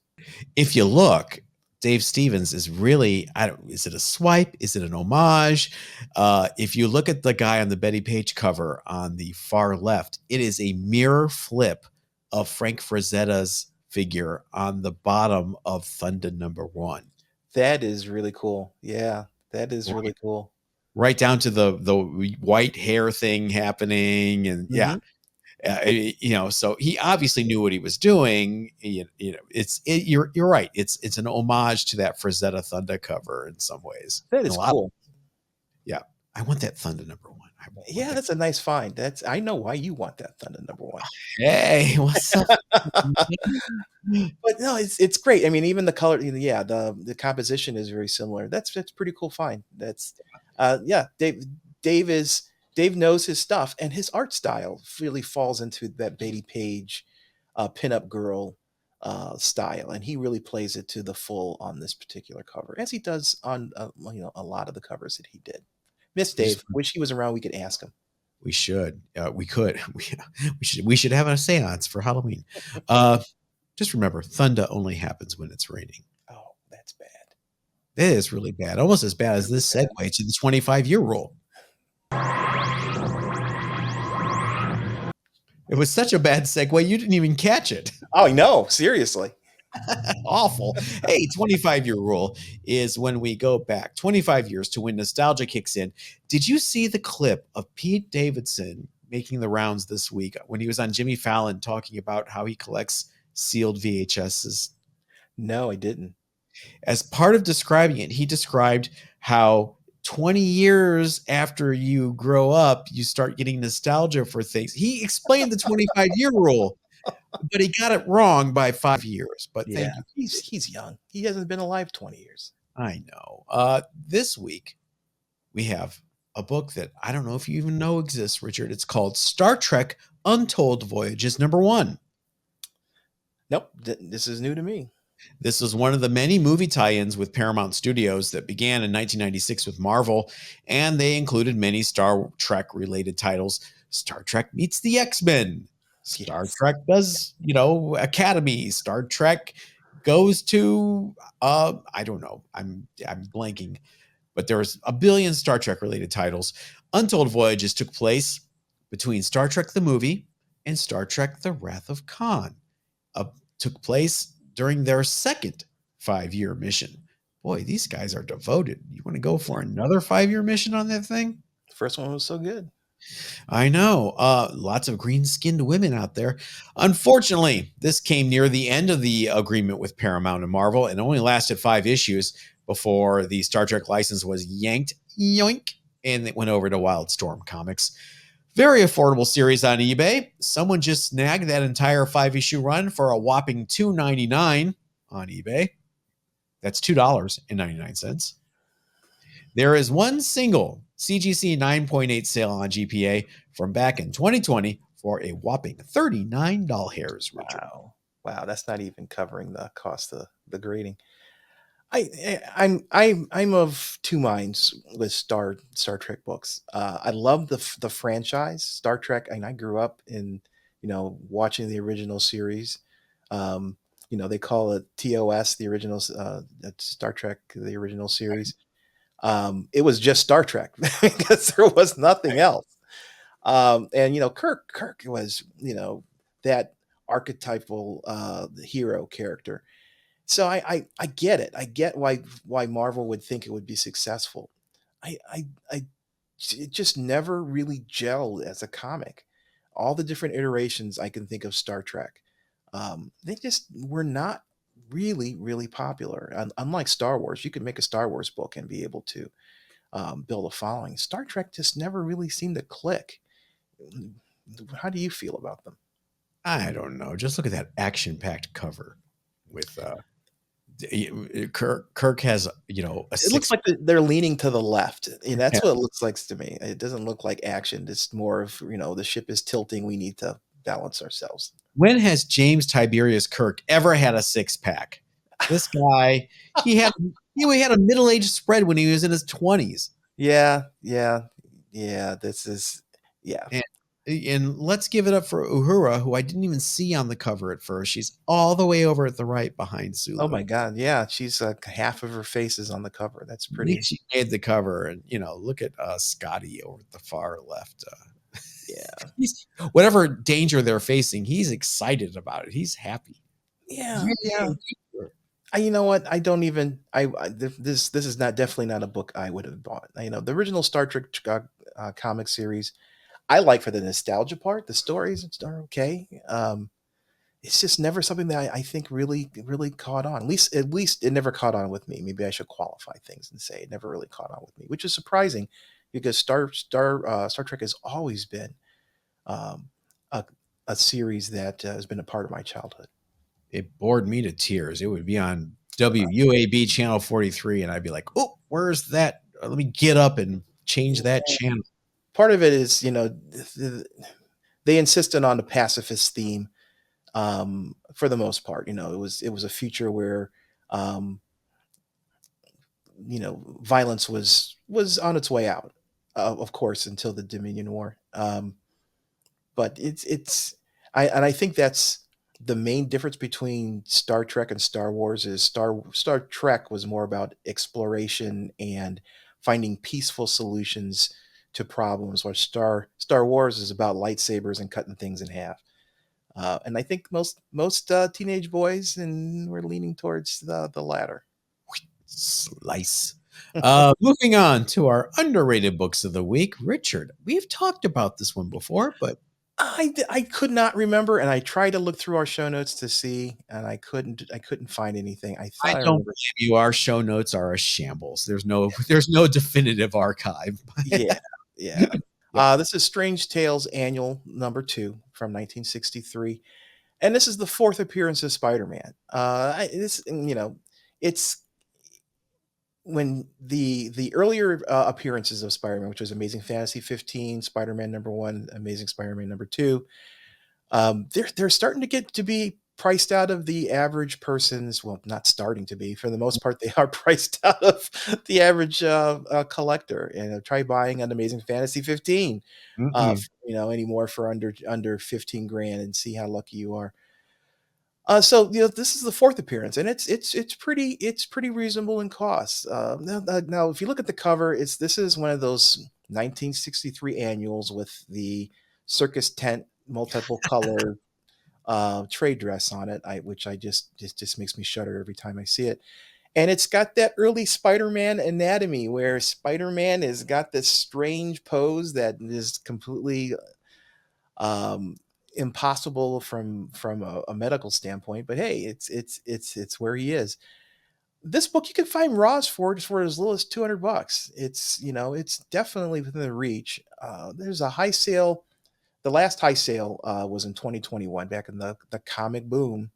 If you look, Dave Stevens is really, is it a swipe? Is it an homage? If you look at the guy on the Betty Page cover on the far left, it is a mirror flip of Frank Frazetta's figure on the bottom of Thunder #1. That is really cool. Yeah, that is really cool. Right down to the white hair thing happening. And yeah. You know, so he obviously knew what he was doing. You know, you're right. It's an homage to that Frazetta Thunder cover in some ways. That is cool. Yeah, I want that Thunder #1. Yeah, that's a nice find. I know why you want that Thunder #1. Hey, what's up? But no, it's great. I mean, even the color, yeah, the composition is very similar. That's pretty cool find. Yeah, Dave knows his stuff, and his art style really falls into that Beatty Page pinup girl style, and he really plays it to the full on this particular cover, as he does on a lot of the covers that he did. Miss Just Dave, wish he was around. We could ask him. we should. We could. We should have a seance for Halloween. Just remember, thunder only happens when it's raining. Oh, that's bad. It is really bad. Almost as bad as this segue to the 25-year rule. It was such a bad segue, you didn't even catch it. Oh no, seriously. Awful. Hey, 25-year rule is when we go back 25 years to when nostalgia kicks in. Did you see the clip of Pete Davidson making the rounds this week when he was on Jimmy Fallon talking about how he collects sealed VHSs? No, I didn't. As part of describing it, he described how 20 years after you grow up, you start getting nostalgia for things. He explained the 25-year rule, but he got it wrong by 5 years. But Yeah, thank you. he's young. He hasn't been alive 20 years. I know. This week, we have a book that I don't know if you even know exists, Richard. It's called Star Trek Untold Voyages #1. Nope, this is new to me. This was one of the many movie tie-ins with Paramount Studios that began in 1996 with Marvel, and they included many Star Trek-related titles. Star Trek meets the X-Men. Star Trek does, Academy. Star Trek goes to, I don't know. I'm blanking. But there was a billion Star Trek-related titles. Untold Voyages took place between Star Trek the movie and Star Trek The Wrath of Khan. Took place during their second 5-year mission. Boy, these guys are devoted. You want to go for another 5-year mission on that thing? The first one was so good. I know. Lots of green-skinned women out there. Unfortunately, this came near the end of the agreement with Paramount and Marvel and only lasted 5 issues before the Star Trek license was yanked, yoink, and it went over to Wildstorm Comics. Very affordable series on eBay. Someone just snagged that entire 5-issue run for a whopping $2.99 on eBay. That's $2.99. There is one single CGC 9.8 sale on GPA from back in 2020 for a whopping $39, Richard. Wow, that's not even covering the cost of the grading. I'm of two minds with Star Trek books. I love the franchise Star Trek, and I grew up in watching the original series. They call it TOS, the original Star Trek, the original series. It was just Star Trek because there was nothing else. And Kirk was that archetypal hero character. So I get it. I get why Marvel would think it would be successful. It just never really gelled as a comic. All the different iterations I can think of Star Trek, they just were not really popular. Unlike Star Wars, you could make a Star Wars book and be able to build a following. Star Trek just never really seemed to click. How do you feel about them? I don't know. Just look at that action-packed cover with Kirk has it looks like they're leaning to the left. That's what it looks like to me. It doesn't look like action. It's more of the ship is tilting. We need to balance ourselves. When has James Tiberius Kirk ever had a 6-pack? This guy, he had a middle-aged spread when he was in his 20s. Yeah. This is And let's give it up for Uhura, who I didn't even see on the cover at first. She's all the way over at the right behind Sulu. Oh my God. Yeah. She's half of her face is on the cover. That's pretty. She made the cover. And, look at Scotty over at the far left. Yeah. Whatever danger they're facing, he's excited about it. He's happy. Yeah. You know what? I don't even. This is definitely not a book I would have bought. The original Star Trek comic series, I like for the nostalgia part. The stories are okay. It's just never something that I think really caught on. At least it never caught on with me. Maybe I should qualify things and say it never really caught on with me, which is surprising because Star Trek has always been a series that has been a part of my childhood. It bored me to tears. It would be on WUAB channel 43, and I'd be like, "Oh, where's that let me get up and change that channel. Part of it is, they insisted on the pacifist theme for the most part. It was a future where violence was on its way out, of course, until the Dominion War. But I think that's the main difference between Star Trek and Star Wars. Is Star Trek was more about exploration and finding peaceful solutions to problems, where Star Wars is about lightsabers and cutting things in half. And I think most teenage boys, and we're leaning towards the latter. Slice. Moving on to our underrated books of the week. Richard, we've talked about this one before, but I could not remember, and I tried to look through our show notes to see, and I couldn't find anything. I thought I don't believe you. Our show notes are a shambles. There's no definitive archive. Yeah. This is Strange Tales Annual number 2 from 1963, and this is the 4th appearance of Spider-Man. It's when the earlier appearances of Spider-Man, which was Amazing Fantasy 15, Spider-Man number 1, Amazing Spider-Man number 2, they're starting to get to be priced out of the average person's, well, not starting to be, for the most part, they are priced out of the average collector. And try buying an Amazing Fantasy 15, anymore for under 15 grand, and see how lucky you are. So this is the 4th appearance, and it's pretty reasonable in cost. Now, if you look at the cover, this is one of those 1963 annuals with the circus tent, multiple color trade dress on it, which just makes me shudder every time I see it. And it's got that early Spider-Man anatomy, where Spider-Man has got this strange pose that is completely impossible from a medical standpoint, but hey, it's where he is. This book you can find Raws for as little as $200. It's definitely within the reach. There's a high sale. The last high sale was in 2021, back in the comic boom,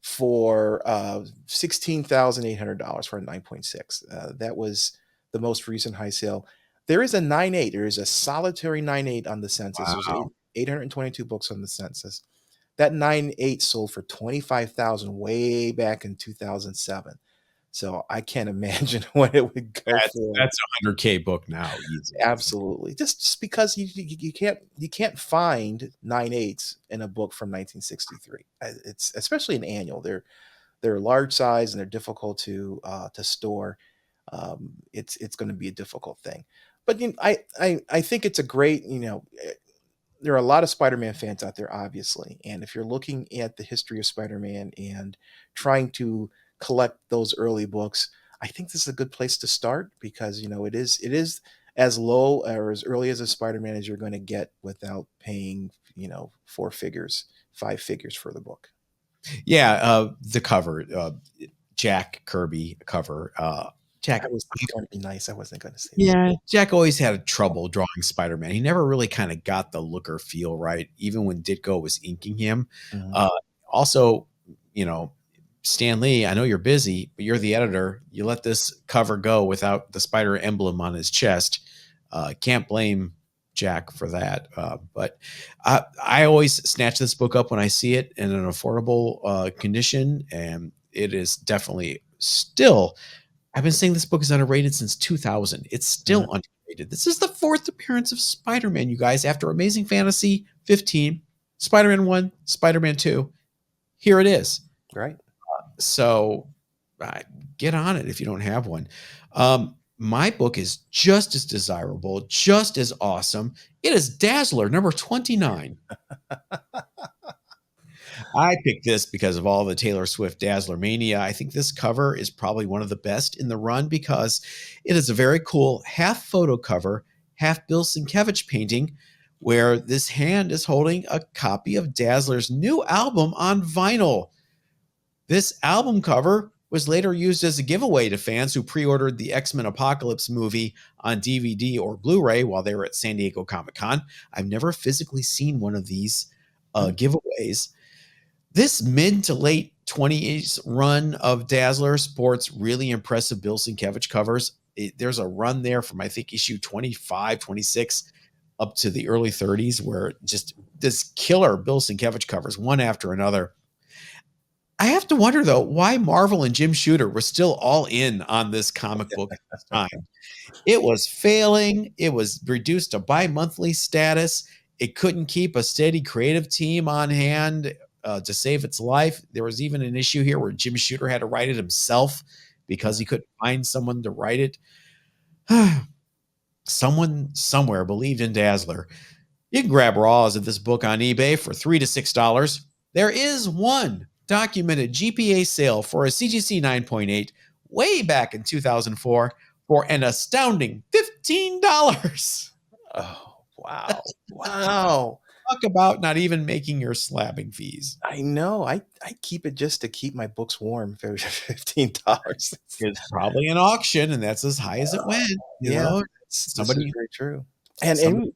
for $16,800 for a 9.6. That was the most recent high sale. There is a 9.8. There is a solitary 9.8 on the census. Wow. There's 822 books on the census. That 9.8 sold for $25,000 way back in 2007. So I can't imagine what it would go for. That's a $100K book now. Easy. Absolutely. Just because you can't find 9.8s in a book from 1963. It's especially an annual. They're large size and they're difficult to store. It's going to be a difficult thing. But I think it's a great, there are a lot of Spider-Man fans out there, obviously. And if you're looking at the history of Spider-Man and trying to collect those early books, I think this is a good place to start, because, it is as low or as early as a Spider-Man as you're going to get without paying, 4 figures, 5 figures for the book. Yeah. The cover, Jack Kirby cover, Jack was going to be nice. I wasn't going to say that. Yeah, Jack always had trouble drawing Spider-Man. He never really kind of got the look or feel right, even when Ditko was inking him. Mm-hmm. Also, Stan Lee, I know you're busy, but you're the editor. You let this cover go without the spider emblem on his chest. Can't blame Jack for that. But I always snatch this book up when I see it in an affordable condition, and it is definitely still. I've been saying this book is underrated since 2000. It's still underrated. This is the 4th appearance of Spider-Man, you guys, after Amazing Fantasy 15, Spider-Man 1, Spider-Man 2. Here it is. Right. So get on it if you don't have one. My book is just as desirable, just as awesome. It is Dazzler, number 29. I picked this because of all the Taylor Swift Dazzler mania. I think this cover is probably one of the best in the run, because it is a very cool half photo cover, half Bill Sienkiewicz painting, where this hand is holding a copy of Dazzler's new album on vinyl. This album cover was later used as a giveaway to fans who pre-ordered the X-Men Apocalypse movie on DVD or Blu-ray while they were at San Diego Comic-Con. I've never physically seen one of these giveaways. This mid to late 20s run of Dazzler sports really impressive Bill Sienkiewicz covers. there's a run there from, I think, issue 25, 26 up to the early 30s where just this killer Bill Sienkiewicz covers one after another. I have to wonder, though, why Marvel and Jim Shooter were still all in on this comic book at this time. It was failing. It was reduced to bi-monthly status. It couldn't keep a steady creative team on hand to save its life. There was even an issue here where Jim Shooter had to write it himself because he couldn't find someone to write it. Someone somewhere believed in Dazzler. You can grab raws of this book on eBay for $3 to $6. There is one documented GPA sale for a CGC 9.8 way back in 2004 for an astounding $15. Oh, wow. Wow. Talk about not even making your slabbing fees. I know. I keep it just to keep my books warm for $15. It's probably an auction, and that's as high as it went. You know, somebody very true. And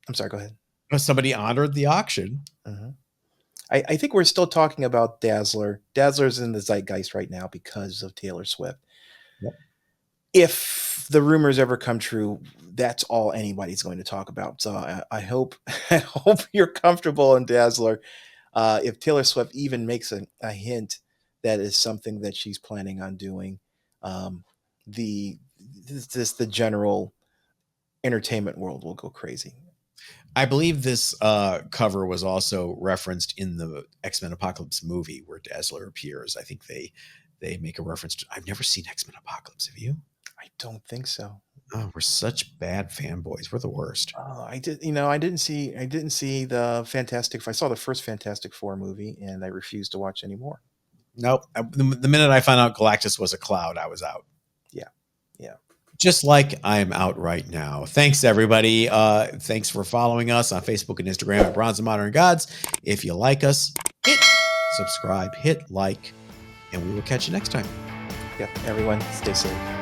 I'm sorry, go ahead. Somebody honored the auction. I think we're still talking about Dazzler. Dazzler's in the zeitgeist right now because of Taylor Swift. Yep. If the rumors ever come true, that's all anybody's going to talk about. So I hope you're comfortable in Dazzler. If Taylor Swift even makes a hint that is something that she's planning on doing, the general entertainment world will go crazy. I believe this cover was also referenced in the X-Men Apocalypse movie where Dazzler appears. I think they make a reference to. I've never seen X-Men Apocalypse. Have you? I don't think so. Oh, we're such bad fanboys. We're the worst. Oh, I didn't see the Fantastic. I saw the first Fantastic Four movie, and I refused to watch anymore. Nope. The minute I found out Galactus was a cloud, I was out. Yeah. Just like I'm out right now. Thanks, everybody. Thanks for following us on Facebook and Instagram at Bronze and Modern Gods. If you like us, hit subscribe, hit like, and we will catch you next time. Everyone, stay safe.